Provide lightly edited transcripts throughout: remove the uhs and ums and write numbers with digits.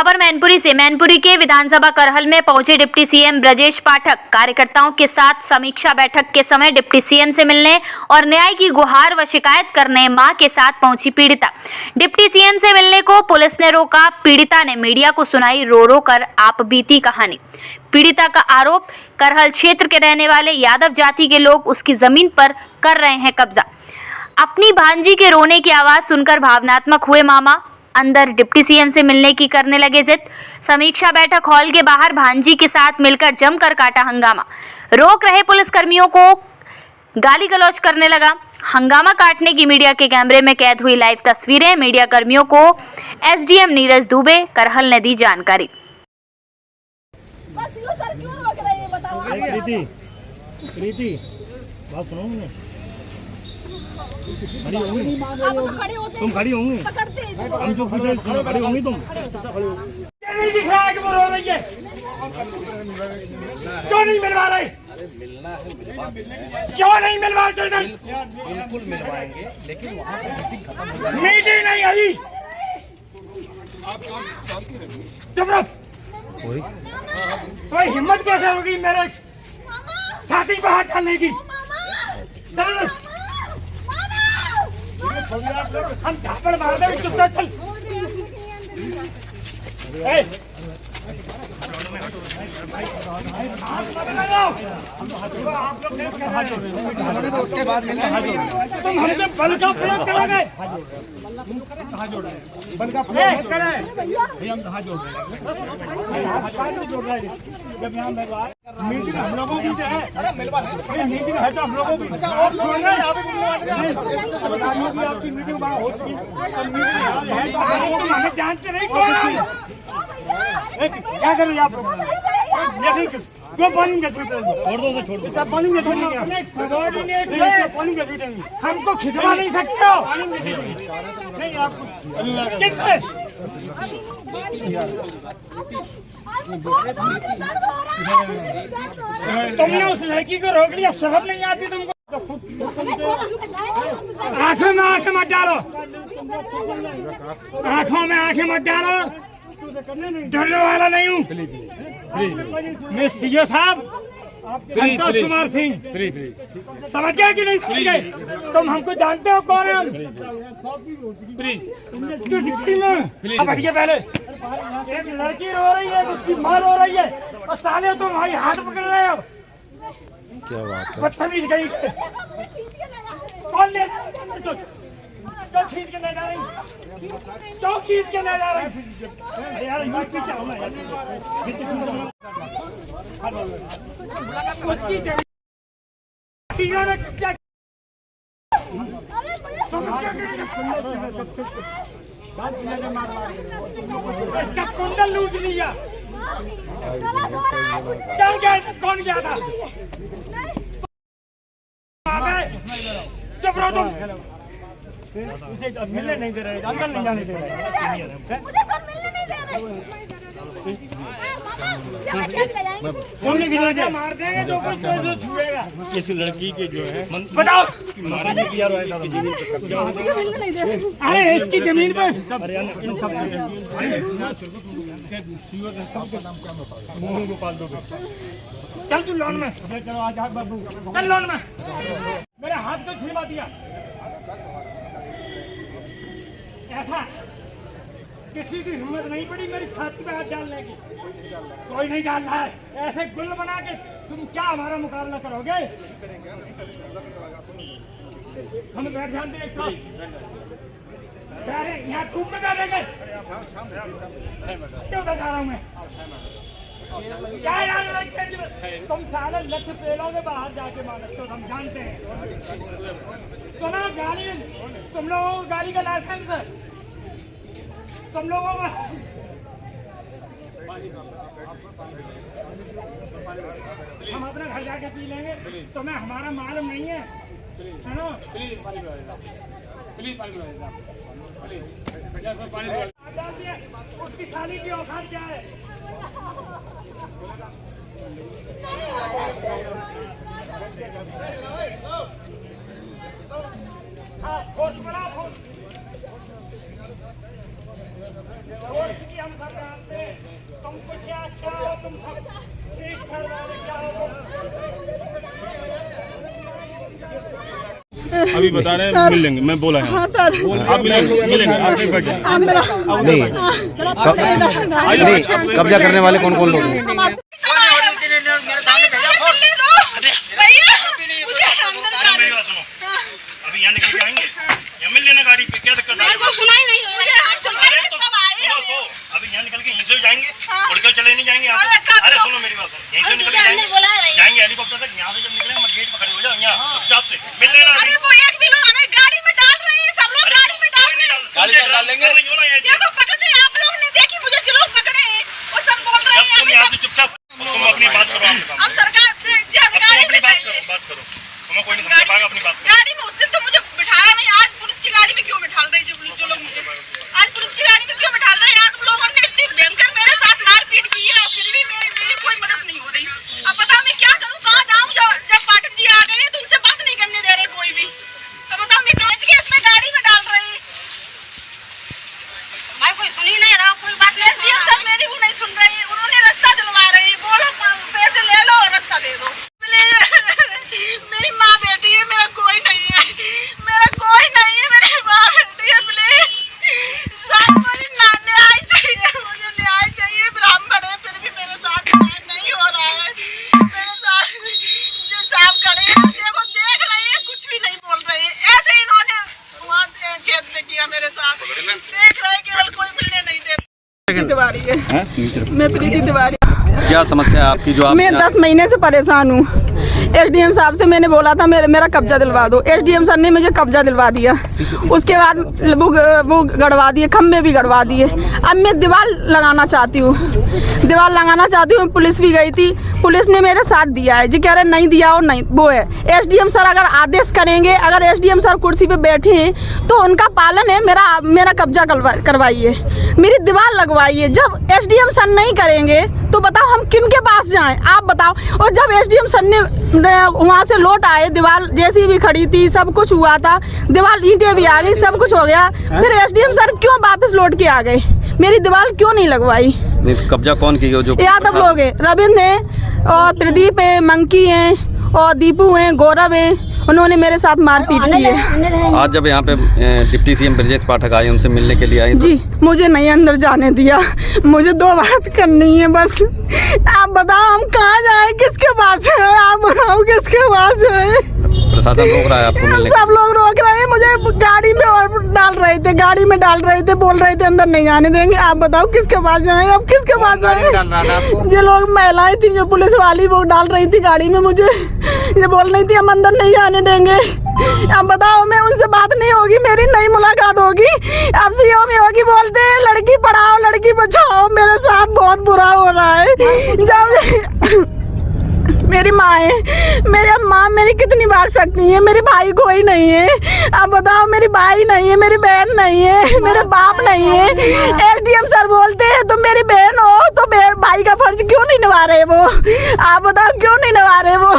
खबर मैनपुरी से। मैनपुरी के विधानसभा करहल में पहुंचे डिप्टी सीएम ब्रजेश पाठक कार्यकर्ताओं के साथ समीक्षा बैठक के समय डिप्टी सीएम से मिलने और न्याय की गुहार व शिकायत करने मां के साथ पहुंची पीड़िता। डिप्टी सीएम से मिलने को पुलिस ने रोका। पीड़िता ने मीडिया को सुनाई रो रो कर आप बीती कहानी। पीड़िता का आरोप, करहल क्षेत्र के रहने वाले यादव जाति के लोग उसकी जमीन पर कर रहे हैं कब्जा। अपनी भांजी के रोने की आवाज सुनकर भावनात्मक हुए मामा अंदर डिप्टी सीएम से मिलने की करने लगे जिद। समीक्षा बैठक हॉल के बाहर भांजी के साथ मिलकर जमकर काटा हंगामा। रोक रहे पुलिसकर्मियों को गाली गलौज करने लगा। हंगामा काटने की मीडिया के कैमरे में कैद हुई लाइव तस्वीरें। मीडिया कर्मियों को एसडीएम नीरज दुबे करहल ने दी जानकारी। बस यूं सर क्यों रोक रहे हैं बताओ। प्रीति बात सुनो मुझे। खड़ी होंगी आप तो खड़े होते तुम खड़ी होंगी पकड़ते हैं हम जो खड़ी होंगी तुम नहीं दिख रहा है कि वो रो रही है। क्यों नहीं मिलवा रहे? क्यों नहीं मिलवा रहे? बिल्कुल मिलवाएंगे, लेकिन वहाँ से मीटिंग खत्म हो जाएगी। मीटिंग नहीं आई। चुप रहो। कोई हिम्मत कैसे होगी मेरे छाती पर हाथ डालने की? चल हम झापड़ मार दे चुपचाप चल। उसके बाद तुम हमसे बल का प्रयोग करोगे? बल का प्रयोग करें हम कहाँ जोड़ रहे हैं जब यहाँ मिलवाए मीटिंग हम लोगों की है। मीटिंग है तो हम लोगों की आपकी मीटिंग वहाँ होती है। हमें जानते नहीं कौन क्या कर रहे आप? क्यों पानी छोड़ दो पानी हमको खिंचवा नहीं सकते हो। नहीं आपको किससे तुमने उस लड़की को रोक लिया? सबब नहीं आती तुमको? आंखों में आंखें मत डालो, आंखों में आंखें मत डालो। डरने वाला नहीं हूँ मैं। सीओ साहब संतोष कुमार सिंह समझ गए कि नहीं समझ गए? तुम हमको जानते हो कौन है हम? अब हटिए पहले। एक लड़की रो रही है, उसकी माँ रो रही है और साले तुम भाई हाथ पकड़ रहे हो। क्या बात है? बदतमीज गई कौन ले तो खींच के ले जा रही, तो खींच के ले जा रही यार। उसकी इसका कुंडल लूट लिया। क्या गया? कौन गया था? चुप रहो तुम। उसे मिलने नहीं दे रहे, अंदर नहीं जाने दे रहे। मुझे सर मिलने नहीं दे रहे। मार देंगे जो कुछ छुएगा। इस लड़की के जो है बताओ मारेंगे किया अरे इसकी जमीन पर इन सब मोहन गोपाल दो। चल तू लोन में, चलो आज बाबू चल लोन में। मेरे हाथ को छिलवा दिया। ऐसा किसी की हिम्मत नहीं पड़ी मेरी छाती पे हाथ डालने की। कोई नहीं डाल रहा है। ऐसे गुल बना के तुम क्या हमारा मुकाबला करोगे? हम बैठ जाते हैं यहाँ धूप में बैठेंगे। क्यों बता रहा हूँ मैं? क्या याद रखेंगे? तुम साले लठ पेलोगे बाहर जाके मानस तो हम जानते हैं। सुना गाली, तुम लोगों को गाली का लाइसेंस है? तुम लोगों को हम अपने घर जाके पी लेंगे। तुम्हें हमारा मालूम नहीं है? सुनो डाल दिया। उसकी साली की औकात क्या है? हाँ फोर्स बना फोर्स। हम सब जानते हैं अभी बता रहे हैं मिल लेंगे, मैं बोला है। हाँ सर, आप मिलेंगे आप नहीं बैठे। नहीं, कब्जा करने वाले कौन कौन लोग हैं? अभी यहाँ निकल जाएंगे या मिल लेना गाड़ी पे, क्या दिक्कत है? अभी यहाँ निकल के यहीं से जाएंगे, उड़ के चले नहीं जाएंगे यहाँ से। अरे सुनो मेरी बात, सुनो, यहीं से निकल के जाएंगे हेलीकॉप्टर तक। यहाँ से जब निकलेंगे मैं गेट पर खड़े हो जाओ, यहाँ चुपचाप से मिल लेना। गाड़ी में डाल रहे हैं, सब लोग गाड़ी में डाल रहे हैं। गाड़ी में डाल लेंगे। देखो पकड़े, आप लोग ने देखी मुझे जो लोग पकड़े हैं वो सब बोल रहे हैं तुम यहाँ से चुपचाप, तुम अपनी बात करो। हम सरकार से अधिकारी में बात करो, तुम्हें कोई नहीं समझ पाएगा, अपनी बात करो। गाड़ी में उस दिन तो मुझे बिठाया नहीं, आज पुलिस की गाड़ी में क्यों बिठाल रहे जो लोग मुझे आज पुलिस की गाड़ी में क्यों बिठाल रहे हैं? आप लोगों ने इतनी भयंकर मेरे साथ मारपीट की है, फिर भी मेरी कोई मदद नहीं हो रही। अब बताओ मैं क्या करूं, कहाँ जाऊं? जब पाठक जी आ गए तो उनसे बात नहीं करने दे रहे कोई भी। अब बताओ मैं कांच के इसमें गाड़ी में डाल रही भाई, कोई सुन ही नहीं रहा, कोई बात नहीं। एसडीएम सर मेरी वो नहीं सुन रहे हैं, उन्होंने रास्ता दिलवा रहे हैं, बोलो पैसे ले लो और रास्ता दे दो। मेरी माँ बेटी है, मेरा कोई नहीं है, मेरा कोई नहीं है, मेरी माँ बेटी है। प्लीज सर मुझे न्याय चाहिए, मुझे न्याय चाहिए। ब्राह्मण है फिर भी मेरे साथ न्याय नहीं हो रहा है। मेरे साथ जो साहब खड़े हैं देखो, देख रहे हैं, कुछ भी नहीं बोल रहे हैं। ऐसे इन्होंने वहाँ खेत में किया मेरे साथ, देख रहे हैं, केवल कोई मिलने नहीं देता। तिवारी है, मैं प्रीति तिवारी। क्या समस्या है आपकी जो आप? मैं 10 महीने से परेशान हूँ। एसडीएम साहब से मैंने बोला था मेरा कब्जा दिलवा दो, एसडीएम सर ने मुझे कब्जा दिलवा दिया। उसके बाद वो गड़वा दिए, खम्भे भी गड़वा दिए। अब मैं दीवार लगाना चाहती हूँ, दीवार लगाना चाहती हूँ। पुलिस भी गई थी, पुलिस ने मेरे साथ दिया है जी, कह रहे नहीं दिया और नहीं वो है। एसडीएम सर अगर आदेश करेंगे, अगर एसडीएम सर कुर्सी पे बैठे हैं तो उनका पालन है, मेरा कब्जा करवाइए, मेरी दीवार लगवाइए। जब एसडीएम सर नहीं करेंगे तो बताओ हम किन के पास जाएं, आप बताओ। और जब एसडीएम सर ने वहाँ से लौट आए, दीवार जैसी भी खड़ी थी, सब कुछ हुआ था, दीवार ईंटें भी आ गई, सब कुछ हो गया, फिर एसडीएम सर क्यों वापस लौट के आ गए? मेरी दीवार क्यों नहीं लगवाई? नहीं तो कब्जा कौन की जो यादव लोग हैं, रविंद्र है और प्रदीप है, मंकी है और दीपू हैं, गौरव हैं। उन्होंने मेरे साथ मारपीट की है। आज जब यहाँ पे डिप्टी सीएम ब्रजेश पाठक आए, उनसे मिलने के लिए आए जी, मुझे नहीं अंदर जाने दिया। मुझे 2 बात करनी है बस। आप बताओ हम कहाँ जाए, किसके पास जाए? आप बताओ किसके पास जाए? प्रशासन रोक रहा है आपको मिलने? सब लोग रोक रहे हैं मुझे, गाड़ी में और डाल रहे थे, गाड़ी में डाल रहे थे, बोल रहे थे अंदर नहीं जाने देंगे। आप बताओ किसके पास जाए, अब किसके पास जाए? ये लोग महिलाएं थी जो पुलिस वाली, वो डाल रही थी गाड़ी में मुझे, ये बोल रही थी हम अंदर नहीं जाने देंगे। अब बताओ मैं उनसे बात नहीं होगी, मेरी नई मुलाकात होगी, अब सीओ में होगी। बोलते हैं लड़की पढ़ाओ लड़की बचाओ, मेरे साथ बहुत बुरा हो रहा है। जब मेरी माँ है, मेरी माँ मेरी कितनी भाग सकती है? मेरे भाई कोई नहीं है, अब बताओ मेरी भाई नहीं है, मेरी बहन नहीं है, मेरे बाप नहीं है। एसडीएम सर बोलते हैं तुम मेरी बहन हो तो भाई का फर्ज क्यों नहीं निभा रहे वो? आप बताओ क्यों नहीं निभा रहे वो?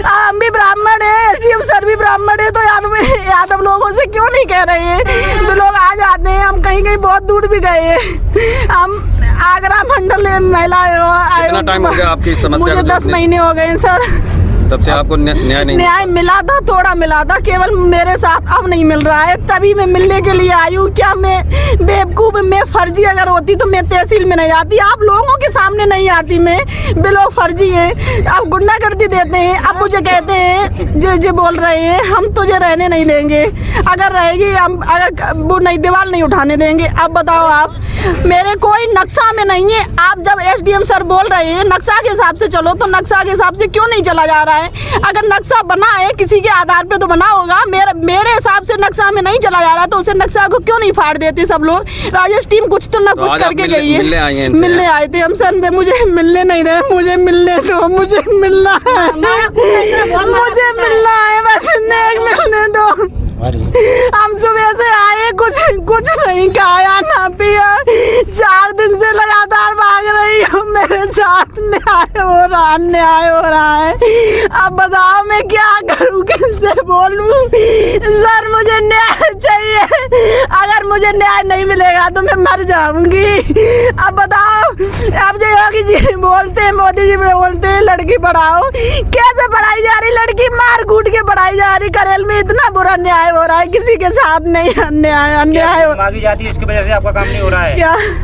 हम भी ब्राह्मण है, एसडीएम सर भी ब्राह्मण है, तो यादव लोगों से क्यों नहीं कह रहे हैं? तो लोग आ जाते हैं, हम कहीं कहीं बहुत दूर भी गए हैं। हम आगरा मंडल महिला कितना टाइम हो गया आपकी समस्या? मुझे 10 महीने हो गए सर। तब से आपको न्याय मिला था, थोड़ा मिला था, केवल मेरे साथ अब नहीं मिल रहा है। तभी मैं मिलने के लिए आई हूँ। क्या मैं बेवकूफ, मैं फर्जी अगर होती तो मैं तहसील में नहीं आती, आप लोगों के सामने नहीं आती। मैं लोग फर्जी है, आप गुंडागर्दी देते हैं। अब मुझे कहते हैं जो बोल रहे हैं हम तुझे रहने नहीं देंगे, अगर रहेगी हम अगर वो नहीं दीवार नहीं उठाने देंगे। अब बताओ आप, मेरे कोई नक्शा में नहीं है। आप जब एसडीएम सर बोल रहे हैं नक्शा के हिसाब से चलो, तो नक्शा के हिसाब से क्यों नहीं चला जा रहा है? अगर नक्शा बना है किसी के आधार पे तो बना होगा, मेरे हिसाब से नक्शा में नहीं चला जा रहा, तो उसे नक्शा को क्यों नहीं फाड़ देते सब लोग? राजेश टीम कुछ तो ना कुछ करके गई है। मिलने आए थे हम सर, मुझे मिलने नहीं रहे, मुझे मिलने दो, मुझे मिलना है, मुझे मिलना है, बस मिलने दो। हम सुबह से आए, कुछ नहीं खाया ना पिया, 4 दिन से लगातार भाग रही हूँ। मेरे साथ न्याय हो रहा है। अब बताओ मैं क्या करूँ, किससे बोलूँ? सर मुझे न्याय चाहिए, अगर मुझे न्याय नहीं मिलेगा तो मैं मर जाऊंगी। अब बताओ अब जो योगी जी बोलते हैं, मोदी जी बोलते हैं लड़की पढ़ाओ, कैसे पढ़ाई जा रही लड़की? मार कूट के पढ़ाई जा रही। करेल में इतना बुरा अन्याय हो रहा है, किसी के साथ नहीं अन्याय मांगी जाती है, इसकी वजह से आपका काम नहीं हो रहा है।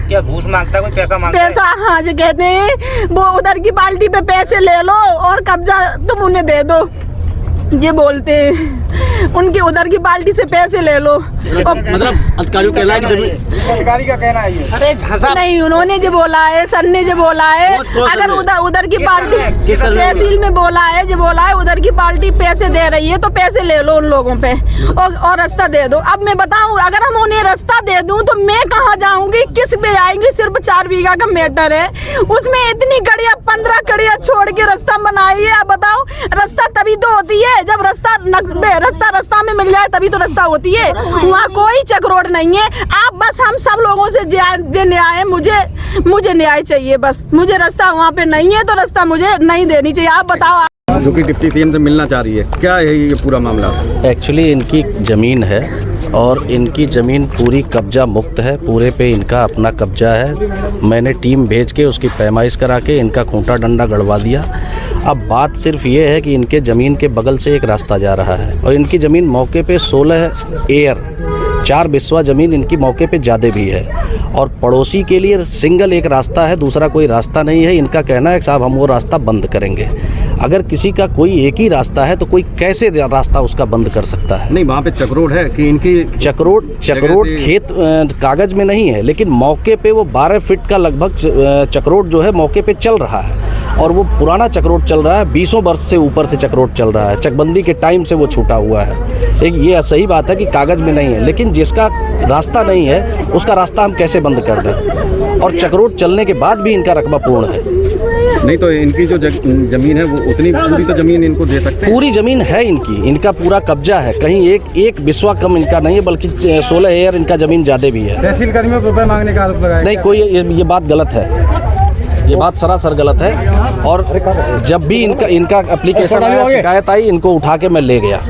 क्या घूस मांगता है, कोई पैसा मांगता है? पैसा, हाँ जो कहते हैं वो उधर की पार्टी पे पैसे ले लो और कब्जा तुम उन्हें दे दो, ये बोलते हैं। उनके उधर की पार्टी से पैसे ले लो। मतलब अधिकारियों का कहना है कि अधिकारी का कहना है ये। अरे झांसा नहीं, उन्होंने जो बोला है, सर ने जो बोला है, अगर उधर की पार्टी तहसील में बोला है उधर की पार्टी पैसे दे रही है तो पैसे ले लो उन लोगों पे और रास्ता दे दो। अब मैं बताऊं, अगर हम उन्हें रास्ता दे दूं तो मैं कहाँ जाऊंगी, किस पे आएंगी? सिर्फ 4 बीघा का मैटर है, उसमें इतनी कड़िया 15 कड़िया छोड़ के रास्ता बनाई है। अब बताओ, रास्ता तभी तो होती है जब रास्ता में मिल जाए, तभी तो रास्ता होती है। वहाँ कोई चक्रोड नहीं है। आप बस हम सब लोगों से न्याय, मुझे न्याय चाहिए, बस मुझे रास्ता वहाँ पे नहीं है तो रास्ता मुझे नहीं देनी चाहिए। आप बताओ। जो कि डिप्टी सीएम से मिलना चाह रही है, क्या है ये पूरा मामला? एक्चुअली इनकी ज़मीन है और इनकी ज़मीन पूरी कब्जा मुक्त है, पूरे पे इनका अपना कब्जा है। मैंने टीम भेज के उसकी पैमाइश करा के इनका खूंटा डंडा गड़वा दिया। अब बात सिर्फ ये है कि इनके ज़मीन के बगल से एक रास्ता जा रहा है और इनकी ज़मीन मौके पे 16 एयर 4 बिस्वा ज़मीन इनकी मौके पे ज़्यादा भी है और पड़ोसी के लिए सिंगल एक रास्ता है, दूसरा कोई रास्ता नहीं है। इनका कहना है कि साहब हम वो रास्ता बंद करेंगे। अगर किसी का कोई एक ही रास्ता है तो कोई कैसे रास्ता उसका बंद कर सकता है? नहीं, वहाँ पे चक्रोड है कि इनकी चक्रोड खेत कागज में नहीं है, लेकिन मौके पे वो 12 फीट का लगभग चक्रोड जो है मौके पे चल रहा है और वो पुराना चक्रोड चल रहा है। 20 वर्ष से ऊपर से चक्रोड चल रहा है, चकबंदी के टाइम से वो छूटा हुआ है। एक ये सही बात है कि कागज में नहीं है, लेकिन जिसका रास्ता नहीं है उसका रास्ता हम कैसे बंद कर दें? और चक्रोड चलने के बाद भी इनका रकबा पूर्ण है। नहीं तो इनकी जो जमीन है वो उतनी पूरी तो जमीन इनको दे सकते हैं? पूरी जमीन है इनकी, इनका पूरा कब्जा है, कहीं एक बिस्वा कम इनका नहीं है, बल्कि 16 एयर इनका जमीन ज्यादा भी है। तहसील कर्मियों को रुपए मांगने का आरोप लगाया? नहीं, कोई ये बात गलत है, ये बात सरासर गलत है। और जब भी इनका एप्लीकेशन आया, शिकायत आई, इनको उठा के मैं ले गया।